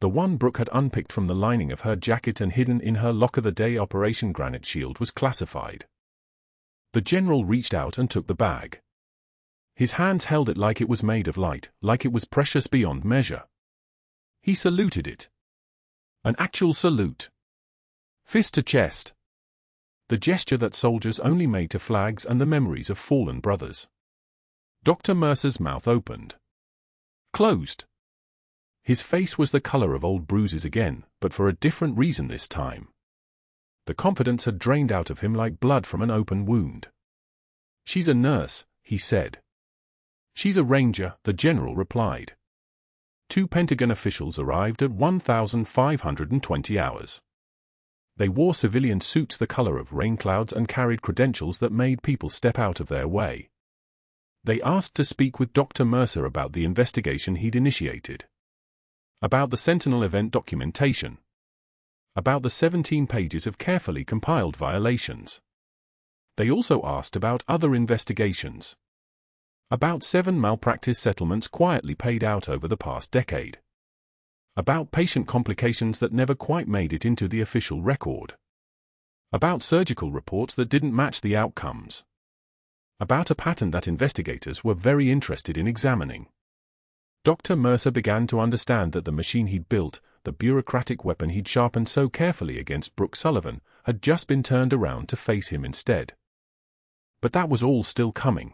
The one Brooke had unpicked from the lining of her jacket and hidden in her locker the day Operation Granite Shield was classified. The general reached out and took the bag. His hands held it like it was made of light, like it was precious beyond measure. He saluted it. An actual salute. Fist to chest. The gesture that soldiers only made to flags and the memories of fallen brothers. Dr. Mercer's mouth opened. Closed. His face was the color of old bruises again, but for a different reason this time. The confidence had drained out of him like blood from an open wound. She's a nurse, he said. She's a ranger, the general replied. 2 Pentagon officials arrived at 1,520 hours. They wore civilian suits the color of rain clouds and carried credentials that made people step out of their way. They asked to speak with Dr. Mercer about the investigation he'd initiated. About the Sentinel event documentation. About the 17 pages of carefully compiled violations. They also asked about other investigations. About 7 malpractice settlements quietly paid out over the past decade. About patient complications that never quite made it into the official record. About surgical reports that didn't match the outcomes. About a pattern that investigators were very interested in examining. Dr. Mercer began to understand that the machine he'd built, the bureaucratic weapon he'd sharpened so carefully against Brooke Sullivan, had just been turned around to face him instead. But that was all still coming.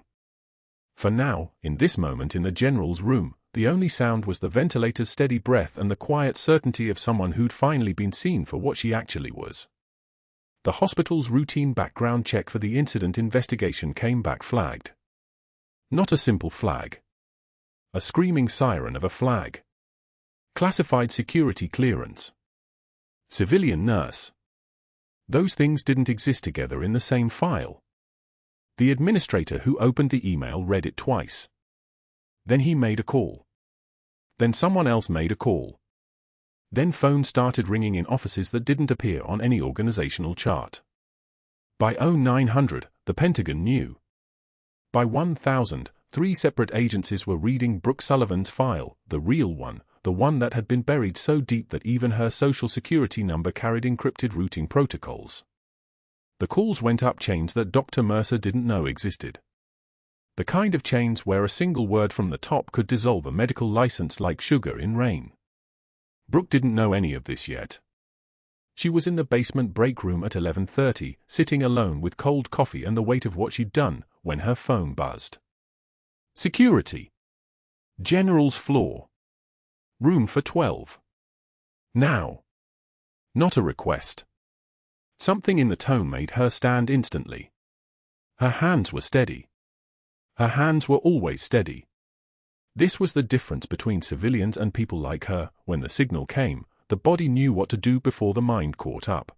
For now, in this moment in the general's room, the only sound was the ventilator's steady breath and the quiet certainty of someone who'd finally been seen for what she actually was. The hospital's routine background check for the incident investigation came back flagged. Not a simple flag. A screaming siren of a flag. Classified security clearance. Civilian nurse. Those things didn't exist together in the same file. The administrator who opened the email read it twice. Then he made a call. Then someone else made a call. Then phones started ringing in offices that didn't appear on any organizational chart. By 0900, the Pentagon knew. By 1000, 3 separate agencies were reading Brooke Sullivan's file, the real one, the one that had been buried so deep that even her social security number carried encrypted routing protocols. The calls went up chains that Dr. Mercer didn't know existed. The kind of chains where a single word from the top could dissolve a medical license like sugar in rain. Brooke didn't know any of this yet. She was in the basement break room at 11:30, sitting alone with cold coffee and the weight of what she'd done, when her phone buzzed. Security. General's floor. Room for 12. Now. Not a request. Something in the tone made her stand instantly. Her hands were steady. Her hands were always steady. This was the difference between civilians and people like her. When the signal came, the body knew what to do before the mind caught up.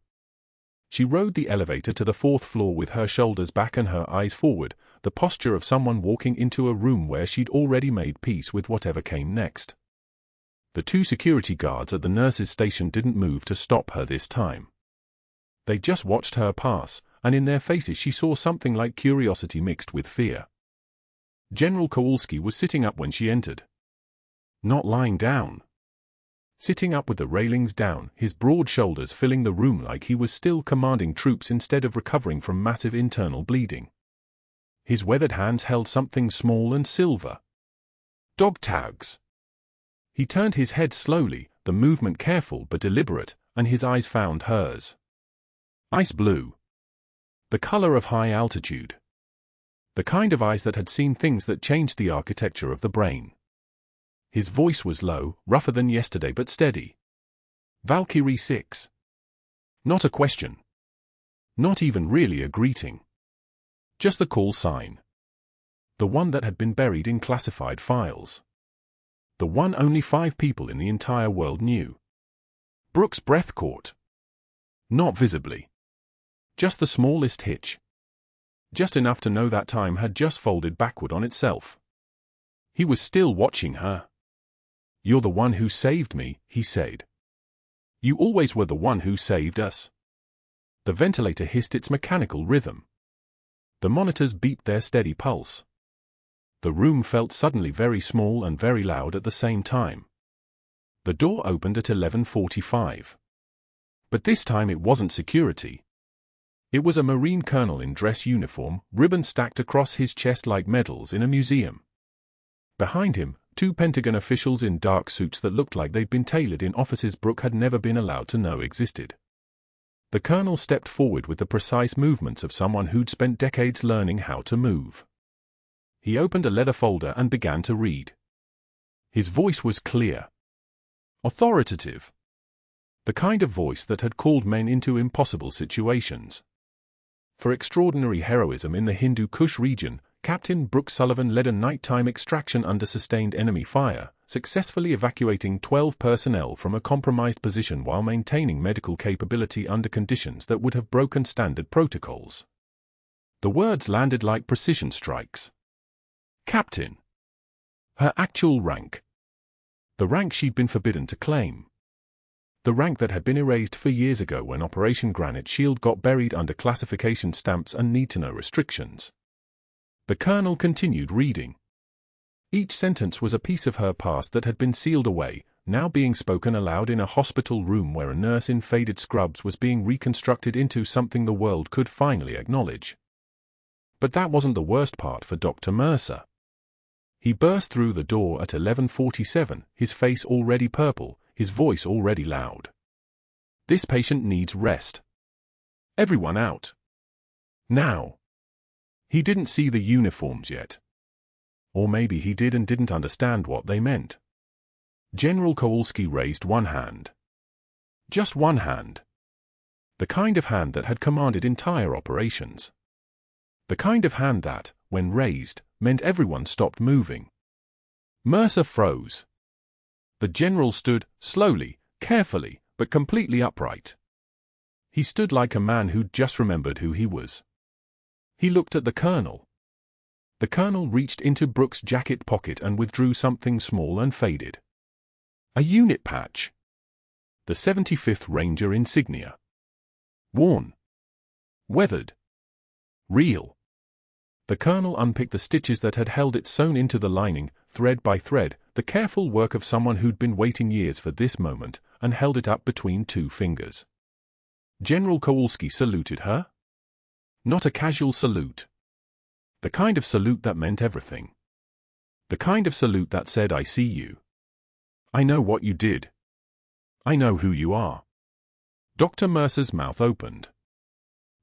She rode the elevator to the 4th floor with her shoulders back and her eyes forward, the posture of someone walking into a room where she'd already made peace with whatever came next. The 2 security guards at the nurses' station didn't move to stop her this time. They just watched her pass, and in their faces she saw something like curiosity mixed with fear. General Kowalski was sitting up when she entered. Not lying down. Sitting up with the railings down, his broad shoulders filling the room like he was still commanding troops instead of recovering from massive internal bleeding. His weathered hands held something small and silver. Dog tags. He turned his head slowly, the movement careful but deliberate, and his eyes found hers. Ice blue. The color of high altitude. The kind of eyes that had seen things that changed the architecture of the brain. His voice was low, rougher than yesterday but steady. Valkyrie 6. Not a question. Not even really a greeting. Just the call sign. The one that had been buried in classified files. The one only 5 people in the entire world knew. Brooke's breath caught. Not visibly. Just the smallest hitch. Just enough to know that time had just folded backward on itself. He was still watching her. "You're the one who saved me," he said. "You always were the one who saved us." The ventilator hissed its mechanical rhythm. The monitors beeped their steady pulse. The room felt suddenly very small and very loud at the same time. The door opened at 11:45. But this time it wasn't security. It was a Marine colonel in dress uniform, ribbons stacked across his chest like medals in a museum. Behind him, 2 Pentagon officials in dark suits that looked like they'd been tailored in offices Brooke had never been allowed to know existed. The colonel stepped forward with the precise movements of someone who'd spent decades learning how to move. He opened a leather folder and began to read. His voice was clear. Authoritative. The kind of voice that had called men into impossible situations. For extraordinary heroism in the Hindu Kush region, Captain Brooke Sullivan led a nighttime extraction under sustained enemy fire, successfully evacuating 12 personnel from a compromised position while maintaining medical capability under conditions that would have broken standard protocols. The words landed like precision strikes. Captain. Her actual rank. The rank she'd been forbidden to claim. The rank that had been erased for years ago when Operation Granite Shield got buried under classification stamps and need-to-know restrictions. The colonel continued reading. Each sentence was a piece of her past that had been sealed away, now being spoken aloud in a hospital room where a nurse in faded scrubs was being reconstructed into something the world could finally acknowledge. But that wasn't the worst part for Dr. Mercer. He burst through the door at 11:47, his face already purple, his voice already loud. "This patient needs rest. Everyone out. Now." He didn't see the uniforms yet. Or maybe he did and didn't understand what they meant. General Kowalski raised one hand. Just one hand. The kind of hand that had commanded entire operations. The kind of hand that, when raised, meant everyone stopped moving. Mercer froze. The general stood, slowly, carefully, but completely upright. He stood like a man who'd just remembered who he was. He looked at the colonel. The colonel reached into Brooke's jacket pocket and withdrew something small and faded. A unit patch. The 75th Ranger insignia. Worn. Weathered. Real. The colonel unpicked the stitches that had held it sewn into the lining, thread by thread, the careful work of someone who'd been waiting years for this moment, and held it up between two fingers. General Kowalski saluted her. Not a casual salute. The kind of salute that meant everything. The kind of salute that said, I see you. I know what you did. I know who you are. Dr. Mercer's mouth opened.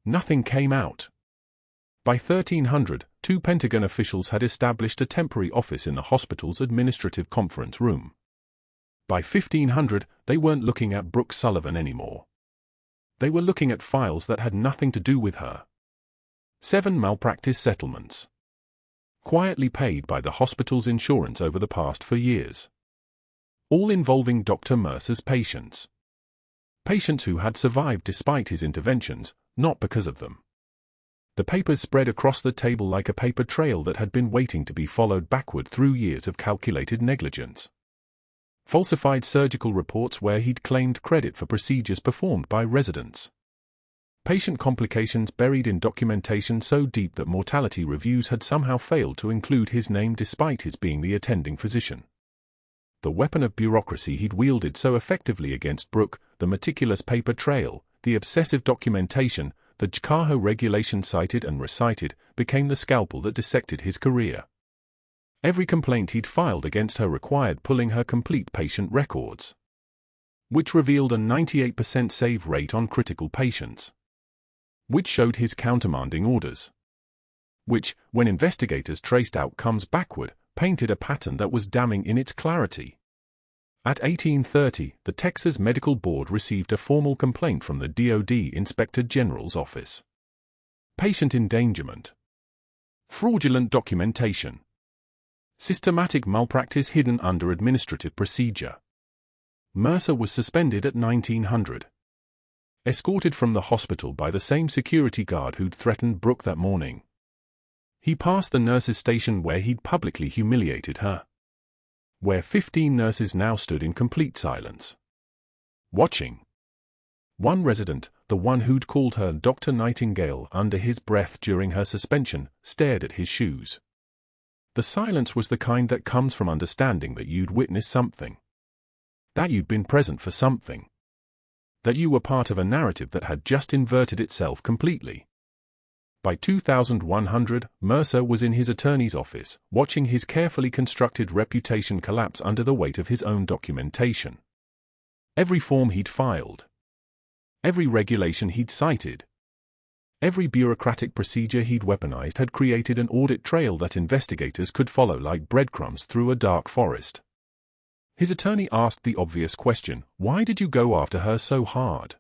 Nothing came out. By 1300, 2 Pentagon officials had established a temporary office in the hospital's administrative conference room. By 1500, they weren't looking at Brooke Sullivan anymore. They were looking at files that had nothing to do with her. 7 malpractice settlements. Quietly paid by the hospital's insurance over the past 4 years. All involving Dr. Mercer's patients. Patients who had survived despite his interventions, not because of them. The papers spread across the table like a paper trail that had been waiting to be followed backward through years of calculated negligence. Falsified surgical reports where he'd claimed credit for procedures performed by residents. Patient complications buried in documentation so deep that mortality reviews had somehow failed to include his name despite his being the attending physician. The weapon of bureaucracy he'd wielded so effectively against Brooke, the meticulous paper trail, the obsessive documentation, the JCAHO regulation cited and recited, became the scalpel that dissected his career. Every complaint he'd filed against her required pulling her complete patient records, which revealed a 98% save rate on critical patients, which showed his countermanding orders, which, when investigators traced outcomes backward, painted a pattern that was damning in its clarity. At 1830, the Texas Medical Board received a formal complaint from the DoD Inspector General's office. Patient endangerment. Fraudulent documentation. Systematic malpractice hidden under administrative procedure. Mercer was suspended at 1900. Escorted from the hospital by the same security guard who'd threatened Brooke that morning. He passed the nurses' station where he'd publicly humiliated her. Where 15 nurses now stood in complete silence. Watching. One resident, the one who'd called her Dr. Nightingale under his breath during her suspension, stared at his shoes. The silence was the kind that comes from understanding that you'd witnessed something. That you'd been present for something. That you were part of a narrative that had just inverted itself completely. By 2100, Mercer was in his attorney's office, watching his carefully constructed reputation collapse under the weight of his own documentation. Every form he'd filed. Every regulation he'd cited. Every bureaucratic procedure he'd weaponized had created an audit trail that investigators could follow like breadcrumbs through a dark forest. His attorney asked the obvious question, why did you go after her so hard?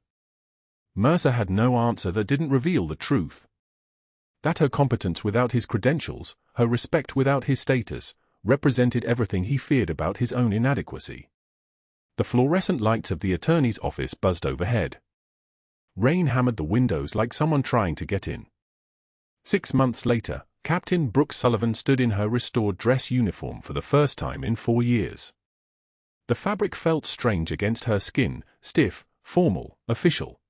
Mercer had no answer that didn't reveal the truth. That her competence without his credentials, her respect without his status, represented everything he feared about his own inadequacy. The fluorescent lights of the attorney's office buzzed overhead. Rain hammered the windows like someone trying to get in. 6 months later, Captain Brooke Sullivan stood in her restored dress uniform for the first time in 4 years. The fabric felt strange against her skin, stiff, formal, official.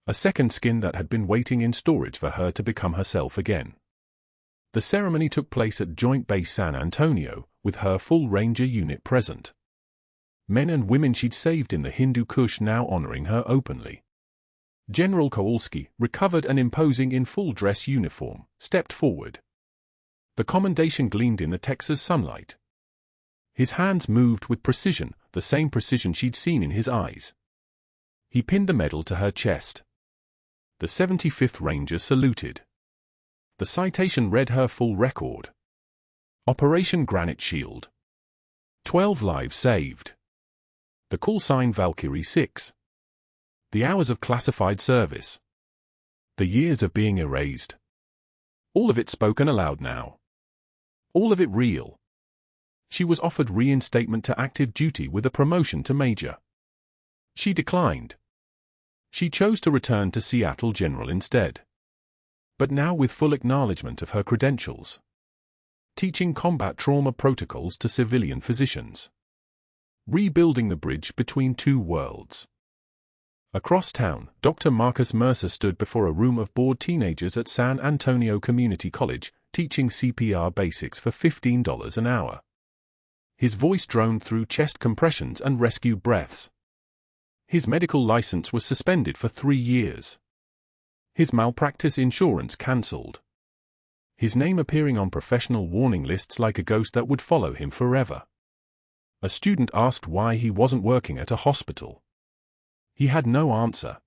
A second skin that had been waiting in storage for her to become herself again. The ceremony took place at Joint Base San Antonio, with her full Ranger unit present. Men and women she'd saved in the Hindu Kush now honoring her openly. General Kowalski, recovered and imposing in full dress uniform, stepped forward. The commendation gleamed in the Texas sunlight. His hands moved with precision, the same precision she'd seen in his eyes. He pinned the medal to her chest. The 75th Ranger saluted. The citation read her full record. Operation Granite Shield. 12 lives saved. The call sign Valkyrie 6. The hours of classified service. The years of being erased. All of it spoken aloud now. All of it real. She was offered reinstatement to active duty with a promotion to major. She declined. She chose to return to Seattle General instead. But now with full acknowledgement of her credentials. Teaching combat trauma protocols to civilian physicians. Rebuilding the bridge between two worlds. Across town, Dr. Marcus Mercer stood before a room of bored teenagers at San Antonio Community College, teaching CPR basics for $15 an hour. His voice droned through chest compressions and rescue breaths. His medical license was suspended for 3 years. His malpractice insurance cancelled. His name appearing on professional warning lists like a ghost that would follow him forever. A student asked why he wasn't working at a hospital. He had no answer.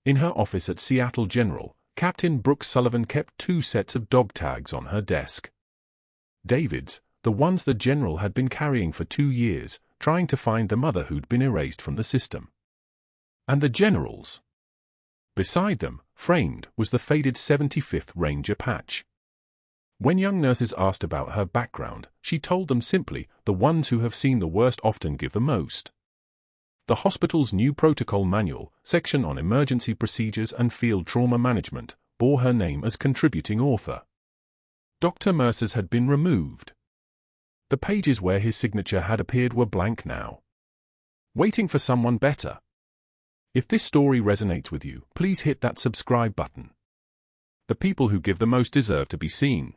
In her office at Seattle General, Captain Brooke Sullivan kept 2 sets of dog tags on her desk. David's, the ones the general had been carrying for 2 years, trying to find the mother who'd been erased from the system. And the general's. Beside them, framed, was the faded 75th Ranger patch. When young nurses asked about her background, she told them simply, the ones who have seen the worst often give the most. The hospital's new protocol manual, section on emergency procedures and field trauma management, bore her name as contributing author. Dr. Mercer's had been removed. The pages where his signature had appeared were blank now. Waiting for someone better. If this story resonates with you, please hit that subscribe button. The people who give the most deserve to be seen.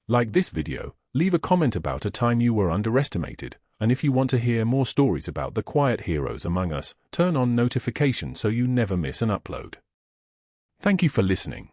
Like this video, leave a comment about a time you were underestimated, and if you want to hear more stories about the quiet heroes among us, turn on notifications so you never miss an upload. Thank you for listening.